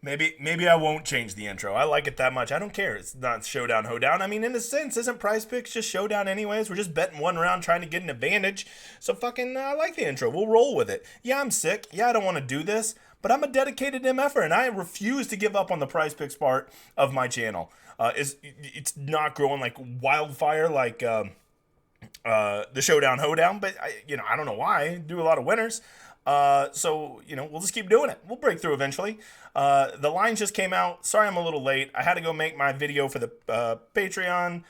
Maybe I won't change the intro. I like it that much. I don't care. It's not Showdown Hoedown. I mean, in a sense, isn't PrizePicks just Showdown anyways? We're just betting one round trying to get an advantage. So fucking, I like the intro. We'll roll with it. Yeah, I'm sick. Yeah, I don't want to do this. But I'm a dedicated MFer, and I refuse to give up on the PrizePicks part of my channel. It's not growing like wildfire like the Showdown Hoedown, but I don't know why. I do a lot of winners. So we'll just keep doing it. We'll break through eventually. The lines just came out. Sorry I'm a little late. I had to go make my video for the Patreon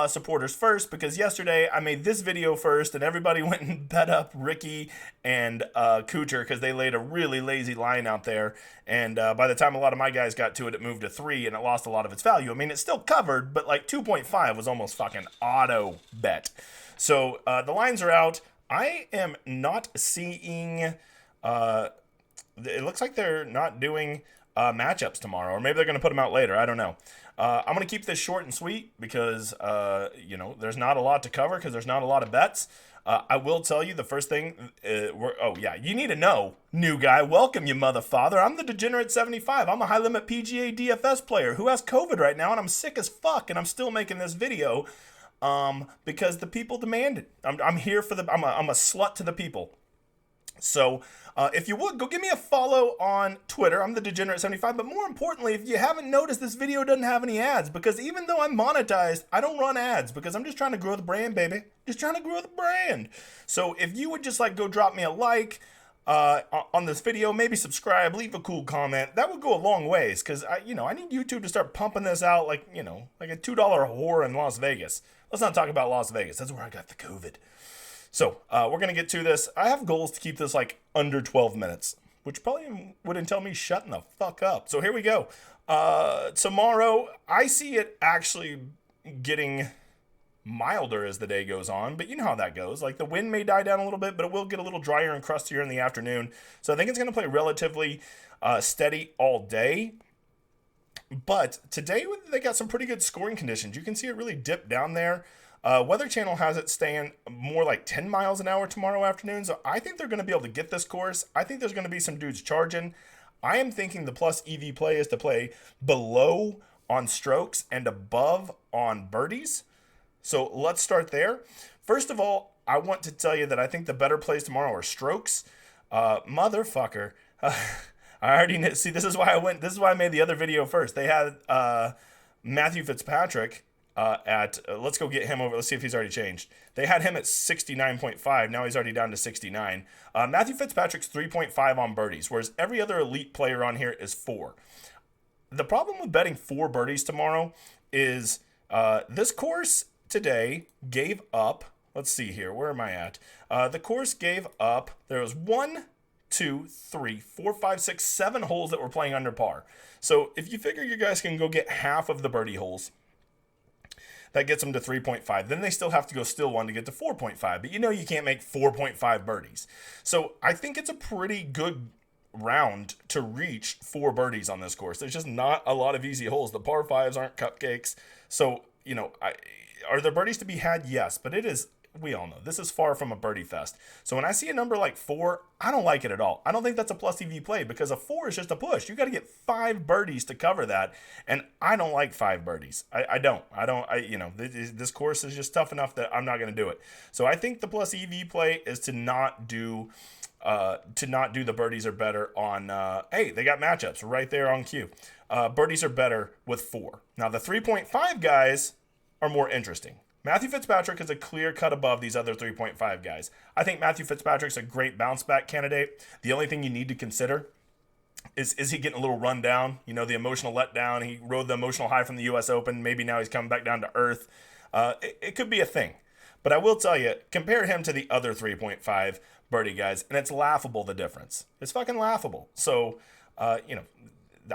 supporters first, because yesterday I made this video first and everybody went and bet up Ricky and Kuchar because they laid a really lazy line out there. And by the time a lot of my guys got to it, it moved to 3 and it lost a lot of its value. I mean, it's still covered, but like 2.5 was almost fucking auto bet. So the lines are out. I am not seeing... it looks like they're not doing matchups tomorrow, or maybe they're going to put them out later. I don't know. I'm going to keep this short and sweet because, there's not a lot to cover because there's not a lot of bets. I will tell you the first thing. You need to know, new guy. Welcome, you mother father. I'm the Degenerate 75. I'm a high limit PGA DFS player who has COVID right now, and I'm sick as fuck, and I'm still making this video because the people demand it. I'm here for I'm a slut to the people. So if you would, go give me a follow on Twitter. I'm the Degenerate75. But more importantly, if you haven't noticed, this video doesn't have any ads, because even though I'm monetized, I don't run ads because I'm just trying to grow the brand, baby. Just trying to grow the brand. So if you would just go drop me a like on this video, maybe subscribe, leave a cool comment, that would go a long ways, because I need YouTube to start pumping this out like a $2 whore in Las Vegas. Let's not talk about Las Vegas. That's where I got the COVID. So, we're going to get to this. I have goals to keep this under 12 minutes, which probably would entail me shutting the fuck up. So here we go. Tomorrow, I see it actually getting milder as the day goes on, but you know how that goes. The wind may die down a little bit, but it will get a little drier and crustier in the afternoon. So I think it's going to play relatively steady all day. But today, they got some pretty good scoring conditions. You can see it really dip down there. Weather Channel has it staying more like 10 miles an hour tomorrow afternoon. So I think they're going to be able to get this course. I think there's going to be some dudes charging. I am thinking the plus EV play is to play below on strokes and above on birdies. So let's start there. First of all, I want to tell you that I think the better plays tomorrow are strokes. Motherfucker. I already know. See, this is why I made the other video first. They had Matthew Fitzpatrick let's go get him over. Let's see if he's already changed. They had him at 69.5. Now he's already down to 69. Matthew Fitzpatrick's 3.5 on birdies, whereas every other elite player on here is 4. The problem with betting 4 birdies tomorrow is this course today gave up. Let's see here. Where am I at? The course gave up. There was 1, 2, 3, 4, 5, 6, 7 holes that were playing under par. So if you figure you guys can go get half of the birdie holes, that gets them to 3.5. Then they still have to go still one to get to 4.5. But you can't make 4.5 birdies. So I think it's a pretty good round to reach 4 birdies on this course. There's just not a lot of easy holes. The par 5s aren't cupcakes. So, are there birdies to be had? Yes. But it is, we all know, this is far from a birdie fest. So when I see a number like 4, I don't like it at all. I don't think that's a plus EV play, because a 4 is just a push. You got to get 5 birdies to cover that, and I don't like 5 birdies. I don't. This course is just tough enough that I'm not going to do it. So I think the plus EV play is to not do the birdies are better on. Hey, they got matchups right there on cue. Birdies are better with 4. Now the 3.5 guys are more interesting. Matthew Fitzpatrick is a clear cut above these other 3.5 guys. I think Matthew Fitzpatrick's a great bounce back candidate. The only thing you need to consider is he getting a little run down? The emotional letdown. He rode the emotional high from the U.S. Open. Maybe now he's coming back down to earth. It could be a thing. But I will tell you, compare him to the other 3.5 birdie guys, and it's laughable, the difference. It's fucking laughable. So,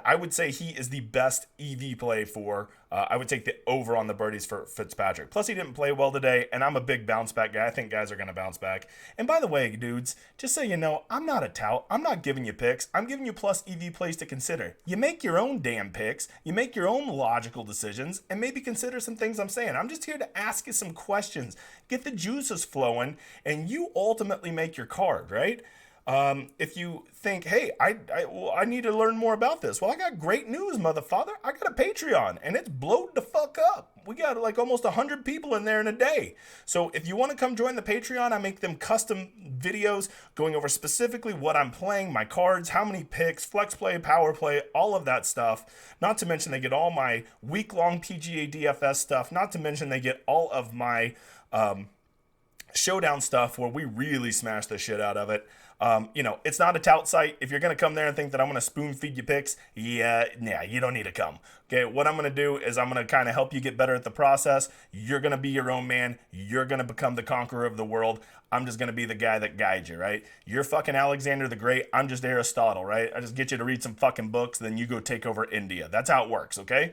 I would say he is the best EV play for. I would take the over on the birdies for Fitzpatrick. Plus, he didn't play well today, and I'm a big bounce back guy. I think guys are going to bounce back. And by the way, dudes, just so you know, I'm not a tout. I'm not giving you picks. I'm giving you plus EV plays to consider. You make your own damn picks. You make your own logical decisions, and maybe consider some things I'm saying. I'm just here to ask you some questions, get the juices flowing, and you ultimately make your card, right? If you think, hey, I need to learn more about this, well, I got great news, motherfucker. I got a Patreon, and it's blowed the fuck up. We got like almost 100 people in there in a day. So if you want to come join the Patreon, I make them custom videos going over specifically what I'm playing, my cards, how many picks, flex play, power play, all of that stuff. Not to mention they get all my week-long PGA DFS stuff. Not to mention they get all of my showdown stuff where we really smash the shit out of it. It's not a tout site. If you're going to come there and think that I'm going to spoon feed you picks, yeah, you don't need to come. Okay, what I'm going to do is I'm going to kind of help you get better at the process. You're going to be your own man. You're going to become the conqueror of the world. I'm just going to be the guy that guides you, right? You're fucking Alexander the Great. I'm just Aristotle, right? I just get you to read some fucking books, then you go take over India. That's how it works, okay?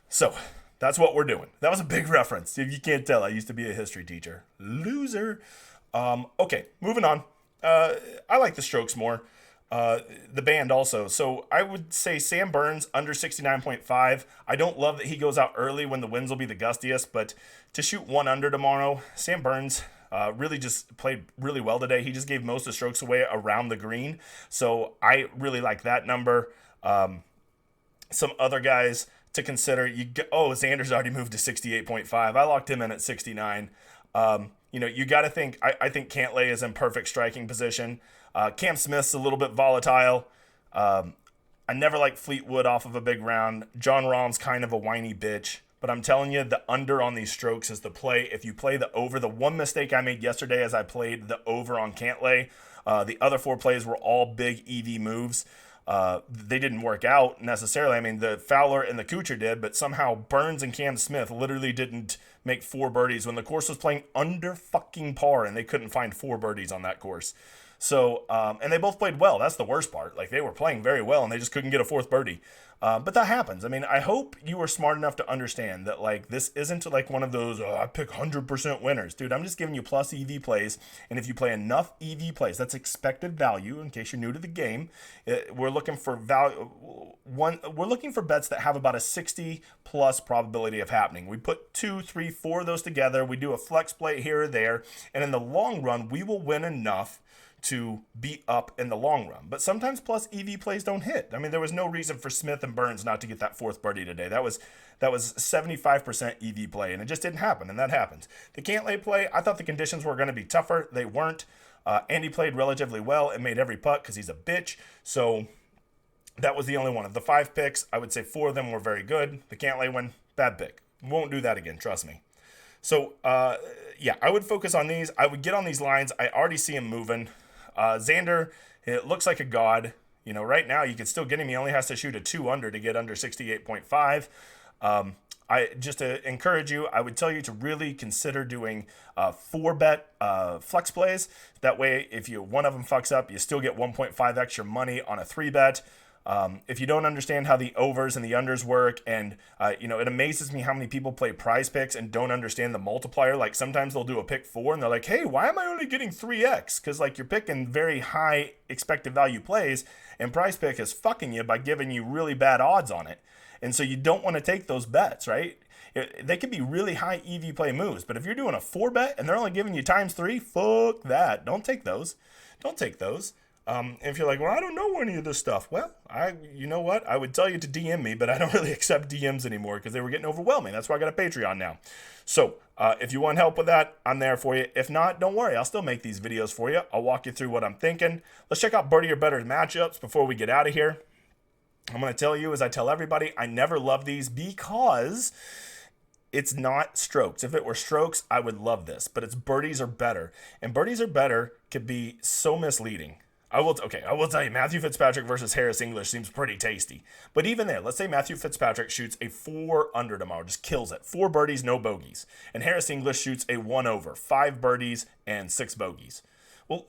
So, that's what we're doing. That was a big reference. If you can't tell, I used to be a history teacher. Loser. Okay, moving on. I like the strokes more. The band also. So I would say Sam Burns under 69.5. I don't love that he goes out early when the winds will be the gustiest, but to shoot 1 under tomorrow, Sam Burns really just played really well today. He just gave most of the strokes away around the green. So I really like that number. Some other guys to consider. Xander's already moved to 68.5. I locked him in at 69. You got to think, I think Cantlay is in perfect striking position. Cam Smith's a little bit volatile. I never liked Fleetwood off of a big round. John Rahm's kind of a whiny bitch. But I'm telling you, the under on these strokes is the play. If you play the over, the one mistake I made yesterday is I played the over on Cantlay. The other 4 plays were all big EV moves. They didn't work out necessarily. I mean, the Fowler and the Kuchar did, but somehow Burns and Cam Smith literally didn't make 4 birdies when the course was playing under fucking par, and they couldn't find 4 birdies on that course. So, and they both played well. That's the worst part. Like, they were playing very well, and they just couldn't get a 4th birdie. But that happens. I mean, I hope you were smart enough to understand that, like, this isn't like one of those, I pick 100% winners. Dude, I'm just giving you plus EV plays, and if you play enough EV plays, that's expected value, in case you're new to the game. We're looking for value. We're looking for bets that have about a 60 plus probability of happening. We put 2, 3, 4 of those together. We do a flex play here or there, and in the long run, we will win enough to be up in the long run. But sometimes plus EV plays don't hit. I mean, there was no reason for Smith and Burns not to get that 4th birdie today. That was 75% EV play, and it just didn't happen, and that happens. The Cantlay play, I thought the conditions were going to be tougher. They weren't. Andy played relatively well and made every putt because he's a bitch. So that was the only one. Of the 5 picks, I would say 4 of them were very good. The Cantlay one, bad pick. Won't do that again, trust me. So, I would focus on these. I would get on these lines. I already see him moving. Xander, it looks like a god. Right now you can still get him. He only has to shoot a 2 under to get under 68.5. I just to encourage you, I would tell you to really consider doing 4-bet flex plays. That way, if one of them fucks up, you still get 1.5 extra money on a 3-bet. If you don't understand how the overs and the unders work, and it amazes me how many people play PrizePicks and don't understand the multiplier. Like, sometimes they'll do a pick 4 and they're like, hey, why am I only getting 3x? Because, like, you're picking very high expected value plays, and PrizePick is fucking you by giving you really bad odds on it. And so you don't want to take those bets, right? They could be really high EV play moves, but if you're doing a 4-bet and they're only giving you times 3, fuck that. Don't take those. If you're like, well, I don't know any of this stuff. Well, you know what? I would tell you to DM me, but I don't really accept DMs anymore because they were getting overwhelming. That's why I got a Patreon now. So if you want help with that, I'm there for you. If not, don't worry. I'll still make these videos for you. I'll walk you through what I'm thinking. Let's check out Birdie or Better matchups before we get out of here. I'm going to tell you, as I tell everybody, I never love these because it's not strokes. If it were strokes, I would love this, but it's birdies are better. And birdies are better could be so misleading. I will tell you, Matthew Fitzpatrick versus Harris English seems pretty tasty. But even there, let's say Matthew Fitzpatrick shoots a 4 under tomorrow, just kills it. 4 birdies, no bogeys. And Harris English shoots a 1 over, 5 birdies and 6 bogeys. Well,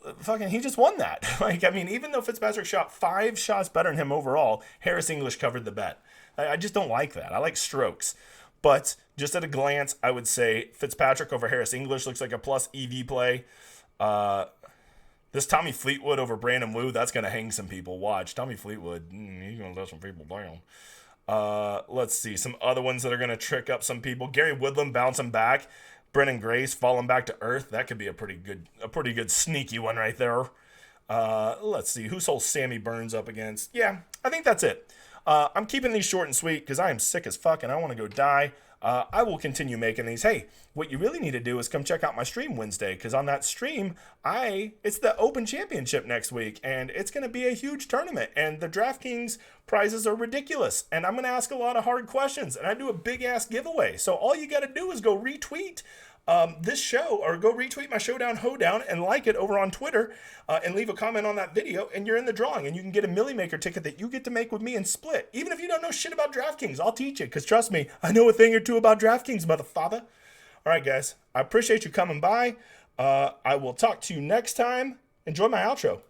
he just won that. Even though Fitzpatrick shot 5 shots better than him overall, Harris English covered the bet. I just don't like that. I like strokes. But just at a glance, I would say Fitzpatrick over Harris English looks like a plus EV play. This Tommy Fleetwood over Brandon Wu, that's going to hang some people. Watch. Tommy Fleetwood, he's going to let some people down. Let's see. Some other ones that are going to trick up some people. Gary Woodland bouncing back. Brennan Grace falling back to earth. That could be a pretty good sneaky one right there. Let's see, who's whole Sammy Burns up against? Yeah, I think that's it. I'm keeping these short and sweet because I am sick as fuck and I want to go die. I will continue making these. Hey, what you really need to do is come check out my stream Wednesday, because on that stream, it's the Open Championship next week, and it's going to be a huge tournament, and the DraftKings prizes are ridiculous, and I'm going to ask a lot of hard questions, and I do a big ass giveaway. So all you got to do is go retweet this show, or go retweet my Showdown Hoedown and like it over on Twitter, and leave a comment on that video, and you're in the drawing, and you can get a Millie Maker ticket that you get to make with me and split. Even if you don't know shit about DraftKings, I'll teach you, because trust me, I know a thing or two about DraftKings, motherfather. All right, guys, I appreciate you coming by. I will talk to you next time. Enjoy my outro.